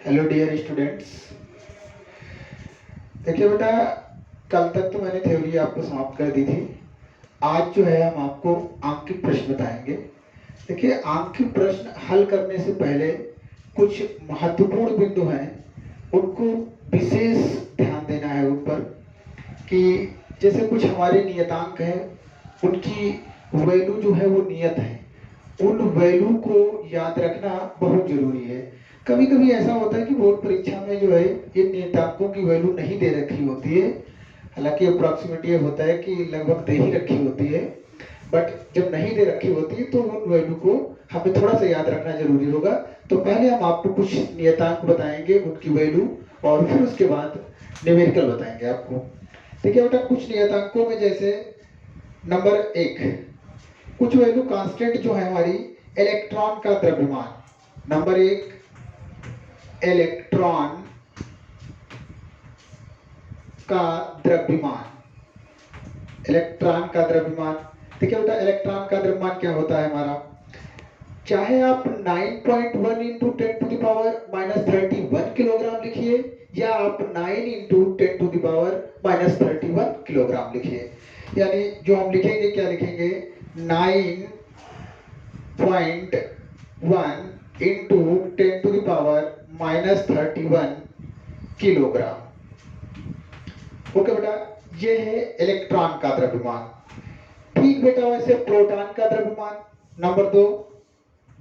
Hello dear students. देखिए बेटा, कल तक तो मैंने थ्योरी आपको समाप्त कर दी थी। आज जो है हम आपको आंकिक प्रश्न बताएंगे। देखिए, आंकिक प्रश्न हल करने से पहले कुछ महत्वपूर्ण बिंदु हैं, उनको विशेष ध्यान देना है उन पर। कि जैसे कुछ हमारे नियतांक हैं, उनकी वैल्यू जो है वो नियत है, उन वैल्यू को याद रखना बहुत जरूरी है। कभी कभी ऐसा होता है कि बोर्ड परीक्षा में जो है इन नियतांकों की वैल्यू नहीं दे रखी होती है। हालांकि अप्रॉक्सीमेटली होता है कि लगभग दे ही रखी होती है, बट जब नहीं दे रखी होती है तो उन वैल्यू को हमें थोड़ा सा याद रखना जरूरी होगा। तो पहले हम आपको कुछ नियतांक बताएंगे, उनकी वैल्यू, और फिर उसके बाद न्यूमेरिकल बताएंगे आपको। देखिए बेटा, कुछ नियतांकों में जैसे नंबर 1, कुछ वैल्यू कांस्टेंट जो है हमारी इलेक्ट्रॉन का द्रव्यमान। नंबर 1, इलेक्ट्रॉन का द्रव्यमान। इलेक्ट्रॉन का द्रव्यमान, देखिए बेटा, इलेक्ट्रॉन का द्रव्यमान क्या होता है हमारा, चाहे आप 9.1 into 10 to the power minus 31 kilogram लिखिए, या आप 9 into 10 to the power minus 31 kilogram लिखिए। यानी जो हम लिखेंगे, क्या लिखेंगे, 9.1 into 10 to the power minus 31 kilogram. Okay बेटा, ये है इलेक्ट्रॉन का द्रव्यमान। ठीक बेटा, वैसे प्रोटॉन का द्रव्यमान। नंबर 2,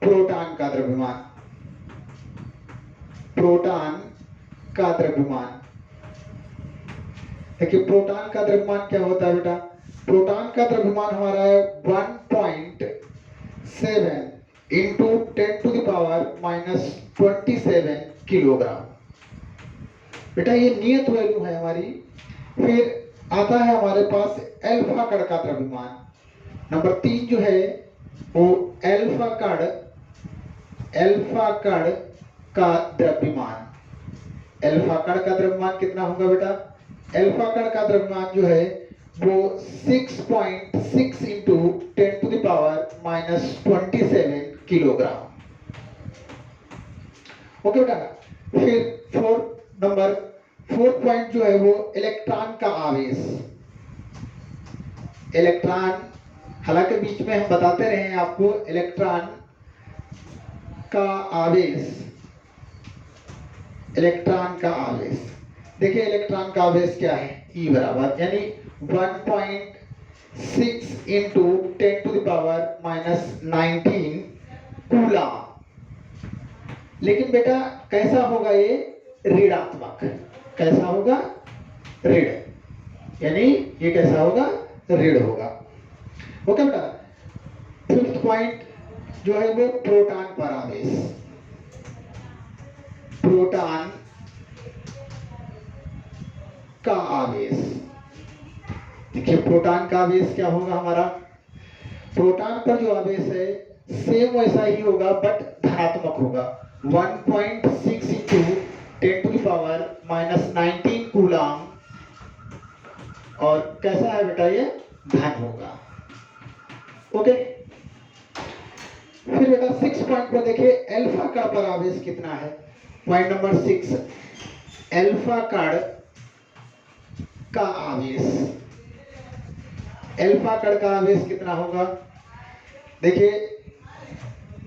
प्रोटॉन का द्रव्यमान। प्रोटॉन का द्रव्यमान, देखिए प्रोटॉन का द्रव्यमान क्या होता है बेटा, प्रोटॉन का द्रव्यमान हमारा है 1.7 into 10 to the power minus 27 kilogram. बेटा ये नियत वैल्यू है हमारी। फिर आता है हमारे पास अल्फा कण का द्रव्यमान। नंबर 3 जो है वो अल्फा कण का द्रव्यमान। अल्फा कण का द्रव्यमान कितना होगा बेटा, अल्फा कण का द्रव्यमान जो है वो 6.6 into 10 to the power minus 27 kilogram. Okay बेटा, फिर नंबर 4 पॉइंट जो है वो इलेक्ट्रॉन का आवेश। इलेक्ट्रॉन, हालांकि बीच में हम बताते रहे हैं आपको, इलेक्ट्रॉन का आवेश। इलेक्ट्रॉन का आवेश, देखिए इलेक्ट्रॉन का आवेश क्या है, E बराबर, यानी 1.6 into 10 to the power minus 19 coulomb. लेकिन बेटा कैसा होगा ये, ऋणात्मक। कैसा होगा, ऋण, यानी ये कैसा होगा, ऋण होगा। ओके बेटा, 5th पॉइंट जो है वो प्रोटॉन पर आवेश। प्रोटॉन का आवेश, देखिए प्रोटॉन का आवेश क्या होगा हमारा, प्रोटॉन पर जो आवेश है सेम वैसा ही होगा बट धनात्मक होगा। 1.6 into 10 to the power minus 19 coulomb, और कैसा है बेटा, ये धन होगा। ओके, फिर बेटा 6 पॉइंट पर देखिए अल्फा कण पर आवेश कितना है। पॉइंट नंबर 6, अल्फा कण का आवेश। अल्फा कण का आवेश कितना होगा, देखिए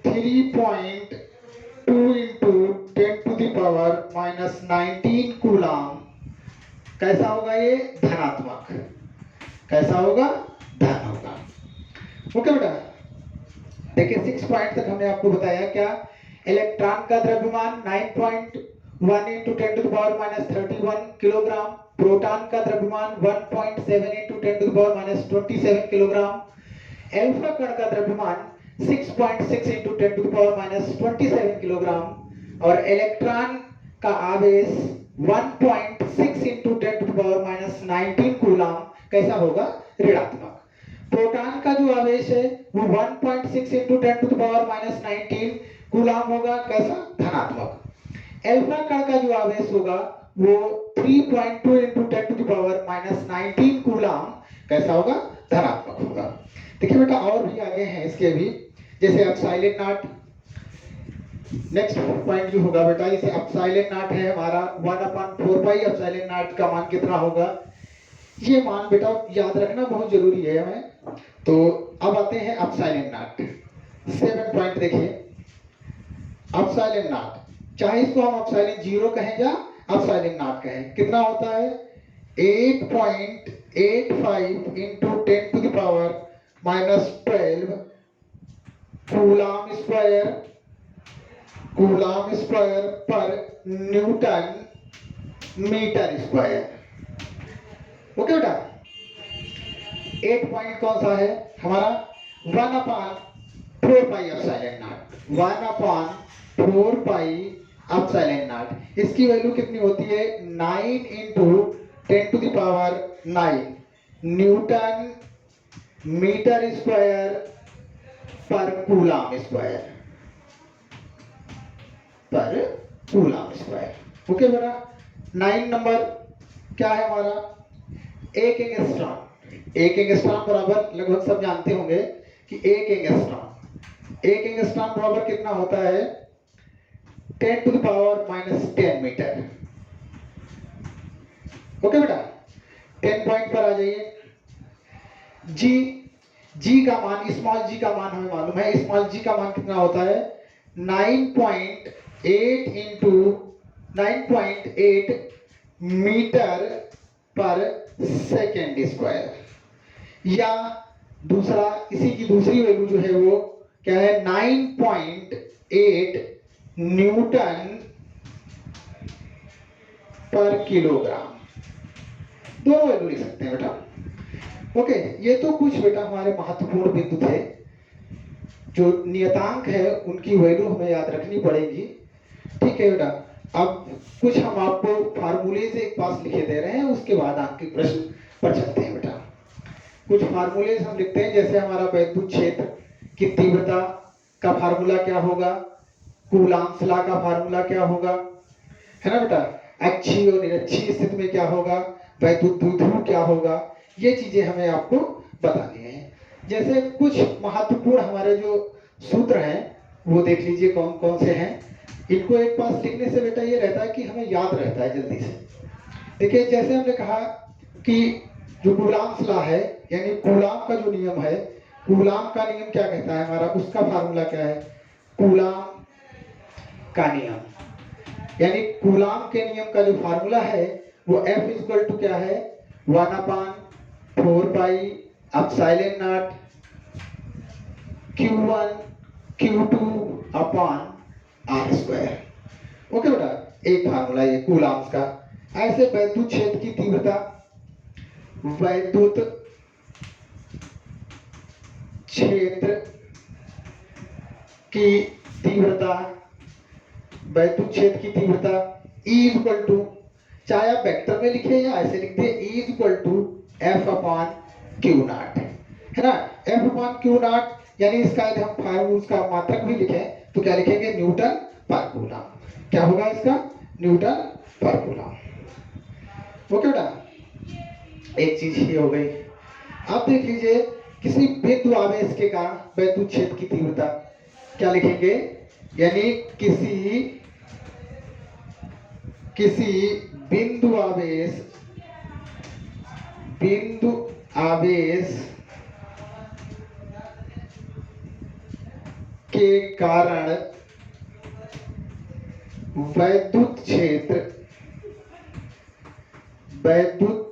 3.2 into 10 to the power minus 19 coulomb. कैसा होगा ये, धनात्मक। कैसा होगा, धन होगा। ओके बेटा, देखिए 6 पॉइंट तक हमने आपको बताया क्या, इलेक्ट्रॉन का द्रव्यमान 9.1 into 10 to the power minus 31 kilogram, proton का द्रव्यमान 1.7 into 10 to the power minus 27 kilogram, alpha कण का द्रव्यमान 6.6 into 10 to the power minus 27 kilogram, और इलेक्ट्रॉन का आवेश 1.6 into 10 to the power minus 19 coulomb. कैसा होगा, ऋणात्मक। प्रोटॉन का जो आवेश है वो 1.6 into 10 to the power minus 19 coulomb होगा, कैसा, धनात्मक। अल्फा कण का जो आवेश होगा वो 3.2 into 10 to the power minus 19 coulomb, कैसा होगा, धनात्मक होगा। देखिए बेटा और भी आगे हैं इसके भी, जैसे एप्सिलॉन नॉट। नेक्स्ट पॉइंट जो होगा बेटा, इसे एप्सिलॉन नॉट है हमारा 1/4 पाई, एप्सिलॉन नॉट का मान कितना होगा, ये मान बेटा याद रखना बहुत जरूरी है हमें। तो अब आते हैं एप्सिलॉन नॉट। 7 पॉइंट देखिए, एप्सिलॉन नॉट, चाहे इसको हम एप्सिलॉन 0 कहें या एप्सिलॉन नॉट कहें, कितना होता है 8.85 इंटू 10⁻⁻12 कूलाम स्क्वायर पर न्यूटन मीटर स्क्वायर। ओके बेटा, 8 पॉइंट कौन सा है हमारा 1/4 pi epsilon not, 1/4 pi epsilon not. इसकी वैल्यू कितनी होती है 9 इंटू 10⁻⁹ न्यूटन मीटर स्क्वायर पर कूलाम स्क्वायर, पर कूलाम स्क्वायर। ओके बेटा, 9 नंबर क्या है हमारा 1 एंगस्ट्रॉम। 1 एंगस्ट्रॉम बराबर लगभग सब जानते होंगे कि 1 एंगस्ट्रॉम बराबर कितना होता है 10⁻⁻10 मीटर। ओके बेटा, 10 पॉइंट पर आ जाइए। जी का मान, स्मॉल जी का मान हमें मालूम है, स्मॉल जी का मान कितना होता है 9.8 इंटू 9.8 मीटर पर सेकेंड स्क्वायर। या दूसरा, इसी की दूसरी वैल्यू जो है वो क्या है 9.8 न्यूटन पर किलोग्राम। दोनों वैल्यू लिख सकते हैं बेटा। ओके, ये तो कुछ बेटा हमारे महत्वपूर्ण बिंदु थे, जो नियतांक है उनकी वैल्यू हमें याद रखनी पड़ेगी। ठीक है बेटा, अब कुछ हम आपको फार्मूले से एक पास लिखे दे रहे हैं, उसके बाद आपके प्रश्न पर चलते हैं बेटा। कुछ फार्मूले हम लिखते हैं, जैसे हमारा वैद्युत क्षेत्र की तीव्रता का फार्मूला क्या होगा, कूलाम्स लॉ का फार्मूला क्या होगा, है ना बेटा, अक्षीय और निरक्षीय स्थिति में क्या होगा, वैद्युत द्विध्रुव क्या होगा, ये चीजें हमें आपको बतानी है। जैसे कुछ महत्वपूर्ण हमारे जो सूत्र हैं वो देख लीजिए कौन कौन से हैं। इनको एक पास लिखने से बेटा ये रहता है कि हमें याद रहता है जल्दी से। देखिए, जैसे हमने कहा कि जो कूलाम्स लॉ है, यानी कूलाम का जो नियम है, कूलाम का नियम क्या कहता है हमारा, उसका फार्मूला क्या है, कूलाम का नियम, यानी कूलाम के नियम का जो फार्मूला है वो F इक्वल टू क्या है 1/4 pi epsilon not Q1 Q2 upon R square. Okay बेटा, एक फार्मूला ये कूलाम्स का। ऐसे वैद्युत क्षेत्र की तीव्रता, वैद्युत क्षेत्र की तीव्रता, वैद्युत क्षेत्र की तीव्रता E इक्वल टू, चाहे आप वेक्टर में लिखे या ऐसे लिखते हैं, E equal to F upon Q naught, है ना। F अपॉन Q नॉट, यानी इसका यदि हम फार्मूला का मात्रक भी लिखें तो क्या लिखेंगे न्यूटन पर कूलम। क्या होगा इसका न्यूटन पर कूलम। ओके बेटा, एक चीज ये हो गई। अब देख लीजिए, किसी बिंदु आवेश के कारण वैद्युत क्षेत्र की तीव्रता क्या लिखेंगे, यानी किसी बिंदु आवेश के कारण वैद्युत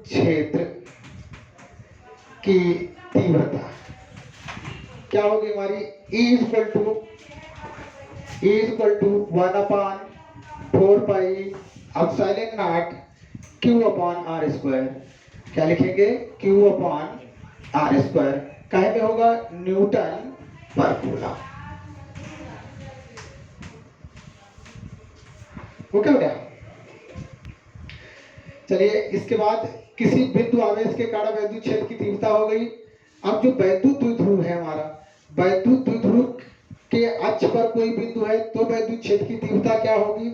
क्षेत्र की तीव्रता क्या होगी हमारी E equal to 1/4 pi epsilon naught Q upon R square. क्या लिखेंगे Q अपॉन R स्क्वायर, काहे में होगा न्यूटन पर कूलम। ओके बेटा, चलिए इसके बाद किसी बिंदु आवेश के कारण वैद्युत क्षेत्र की तीव्रता हो गई। अब जो वैद्युत द्विध्रुव है हमारा, वैद्युत द्विध्रुव के अक्ष पर कोई बिंदु है तो वैद्युत क्षेत्र की तीव्रता क्या होगी,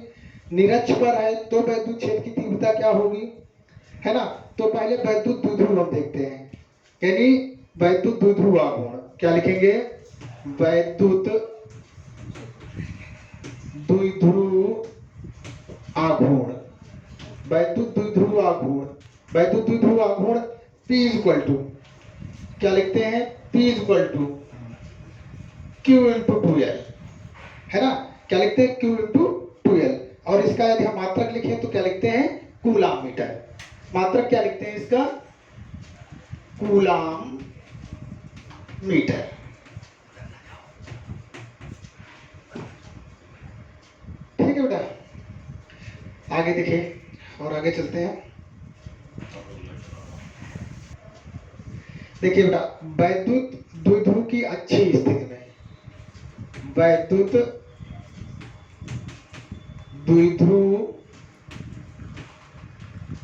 निरक्ष पर है तो वैद्युत क्षेत्र की तीव्रता क्या होगी, है ना। तो पहले वैद्युत द्विध्रुव हम देखते हैं, यानी वैद्युत द्विध्रुव आघूर्ण क्या लिखेंगे, वैद्युत आघूर्ण, वैद्युत द्विध्रुव आघूर्ण, वैद्युत द्विध्रुव आघूर्ण P इज इक्वल टू क्या लिखते हैं, P is equal to Q into 2L, है ना, क्या लिखते हैं, Q इंटू 2L। और इसका यदि हम मात्रक लिखें तो क्या लिखते हैं, कूलाम मीटर। मात्रक क्या लिखते हैं इसका, कूलाम मीटर। ठीक है बेटा, आगे देखिए और आगे चलते हैं। देखिए बेटा, वैद्युत द्विध्रुव की अच्छी स्थिति में, वैद्युत द्विध्रुव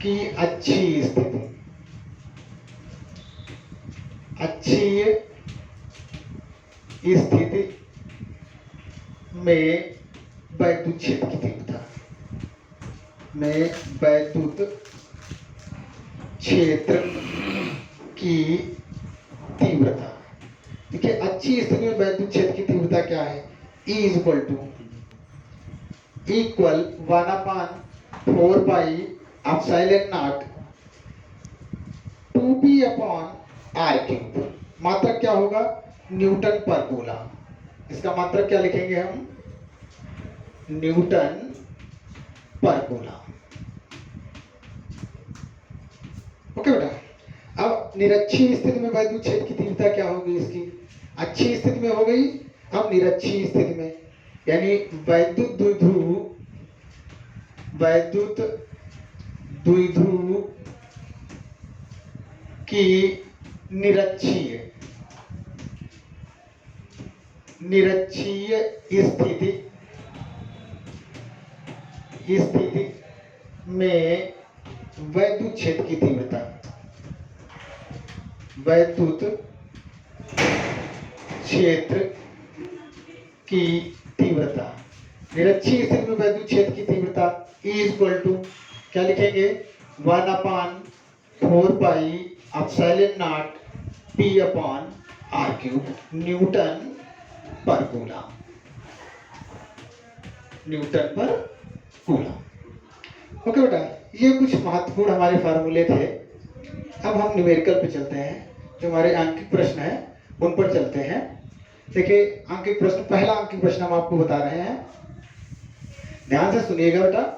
की अच्छी स्थिति, अच्छी स्थिति में वैद्युत क्षेत्र की तीव्रता, में वैद्युत क्षेत्र की तीव्रता। देखिए अच्छी स्थिति में वैद्युत क्षेत्र की तीव्रता क्या है, E is equal to equal 1/4 pi epsilon naught 2p upon r cube. मात्रक क्या होगा, न्यूटन पर कूलम। इसका मात्रक क्या लिखेंगे हम, न्यूटन पर कूलम। ओके बेटा, अब निरक्षीय स्थिति में वैद्युत क्षेत्र की तीव्रता क्या होगी इसकी, अच्छी स्थिति में हो गई। अब निरक्षीय स्थिति में यानी वैद्युत द्विध्रुव, वैद्युत द्विध्रुव की निरक्षीय, निरक्षीय स्थिति, स्थिति में वैद्युत क्षेत्र की तीव्रता, वैद्युत क्षेत्र की तीव्रता, निरक्षीय स्थिति में वैद्युत क्षेत्र की तीव्रता E इक्वल टू क्या लिखेंगे, 1/4 pi epsilon not P upon r cube, Newton पर कूलम, न्यूटन पर कूलम। ओके बेटा, ये कुछ महत्वपूर्ण हमारे फार्मूले थे। अब हम न्यूमेरिकल पे चलते हैं, जो हमारे आंकिक प्रश्न है उन पर चलते हैं। देखिए आंकिक प्रश्न, पहला आंकिक प्रश्न हम आपको बता रहे हैं, ध्यान से सुनिएगा बेटा,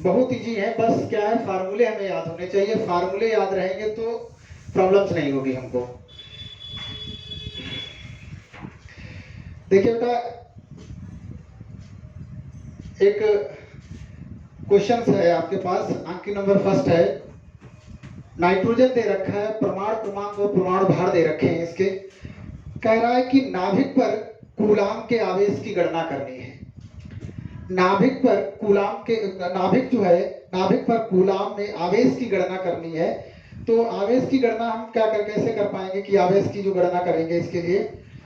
बहुत इजी है, बस क्या है फार्मूले हमें याद होने चाहिए। फार्मूले याद रहेंगे तो प्रॉब्लम्स नहीं होगी हमको। देखिए बेटा, एक क्वेश्चन है आपके पास, अंक नंबर फर्स्ट है, नाइट्रोजन दे रखा है, परमाणु क्रमांक और परमाणु भार दे रखे हैं इसके। कह रहा है कि नाभिक पर कूलाम के आवेश की गणना करनी है। नाभिक पर कूलाम के, नाभिक जो है, नाभिक पर कूलाम में आवेश की गणना करनी है। तो आवेश की गणना हम कैसे कर पाएंगे, कि आवेश की जो गणना करेंगे इसके लिए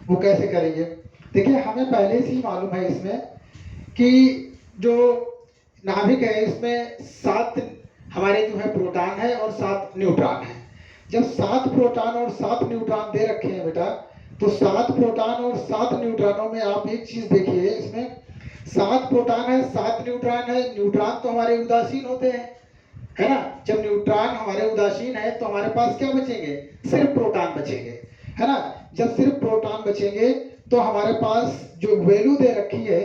वो कैसे करेंगे। देखिए हमें पहले से ही मालूम है इसमें कि जो नाभिक है इसमें 7 हमारे जो है प्रोटॉन है और 7 न्यूट्रॉन है। जब 7 प्रोटॉन और 7 न्यूट्रॉन दे रखे हैं बेटा, तो 7 प्रोटॉन और 7 न्यूट्रॉनों में आप एक चीज देखिए, इसमें 7 प्रोटॉन है 7 न्यूट्रॉन है। न्यूट्रॉन तो हमारे उदासीन होते हैं, है ना। जब न्यूट्रॉन हमारे उदासीन है तो हमारे पास क्या बचेंगे, सिर्फ प्रोटॉन बचेंगे, है ना। जब सिर्फ प्रोटॉन बचेंगे तो हमारे पास जो वैल्यू दे रखी है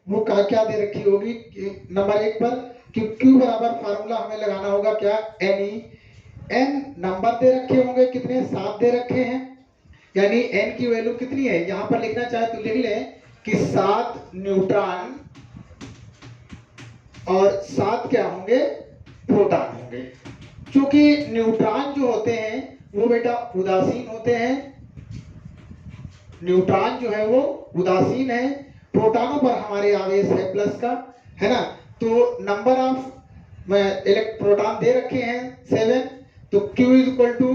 वो क्या दे रखी होगी, नंबर 1 पर कि Q बराबर फार्मूला हमें लगाना होगा क्या, N नंबर दे रखे होंगे, कितने 7 दे रखे हैं, यानी N की वैल्यू कितनी है, यहां पर लिखना चाहे तो लिख लें कि 7 न्यूट्रॉन और 7 क्या होंगे, प्रोटॉन होंगे। क्योंकि न्यूट्रॉन जो होते हैं वो बेटा उदासीन होते हैं, न्यूट्रॉन जो है वो उदासीन है, प्रोटॉनों पर हमारे आवेश है प्लस का, है ना। तो नंबर ऑफ प्रोटॉन दे रखे हैं 7, तो Q is equal to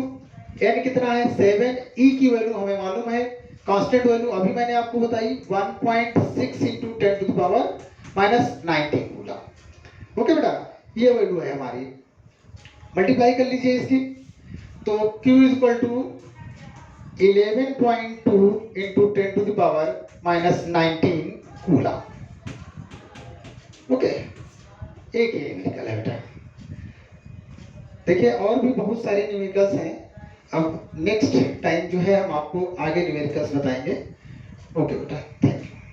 N कितना है 7, E की वैल्यू हमें मालूम है, कांस्टेंट वैल्यू अभी मैंने आपको बताई 1.6 into 10 to the power -19 coulomb. Okay बेटा, ये वैल्यू है हमारी, मल्टीप्लाई कर लीजिए इसकी, तो Q is equal to 11.2 into 10 to the power -19 coulomb. Okay, एक ही न्यूमेरिकल है बेटा। देखिए और भी बहुत सारे न्यूमेरिकल्स हैं, अब नेक्स्ट टाइम जो है हम आपको आगे न्यूमेरिकल्स बताएंगे। ओके बेटा, थैंक यू।